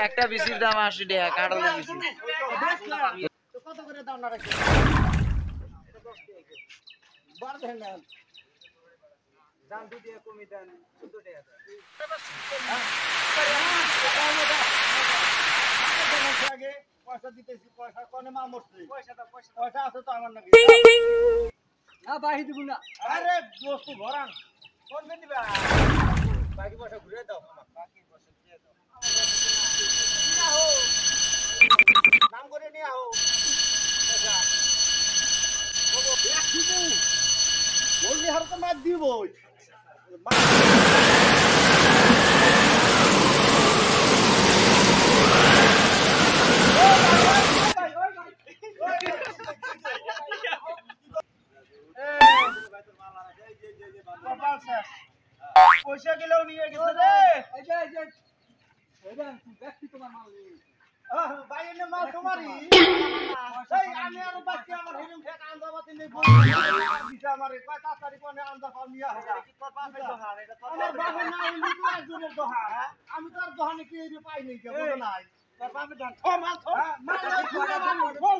একটা বিসির দাম 80 টাকা কাঁঠালের বিসি। কত করে দাম না রাখি? বার দেন না। দাম দুই টাকা কমই দেন 14 টাকা। আগে পয়সা দিতেছি পয়সা কোনে মা মরছে পয়সা আছে তো আমার নাকি না বাহি দিব না আরে দোস্ত ঘরান কোন দিন দিবা বাকি পয়সা ঘুরে দাও আমার বাকি পয়সা দিয়ে দাও না হো নাম করে নিয়ে আও পয়সা বলো এক দিবো বললি হার তো মার দিব পয়সা গেলেও নিয়ে গেছে রে এই যে ওইটা ব্যক্তি তোমার মাল নিয়ে ভাই এনে মাল তোমারই এই আমি আর বাকি আমার হিরুম ঠেক আন্দাবাতি নেই বল দিছে আমারে কয় তাড়াতাড়ি কোনে আন্দা পাও নিয়া হবে কি তোর বাপের দোহান এটা তোর আমার বাপের না হইলি তো একজনের দোহান আমি তোর দোহানে কি এই পাই নাই কে বল নাই তোর বাপের দোহান মাল মাল বল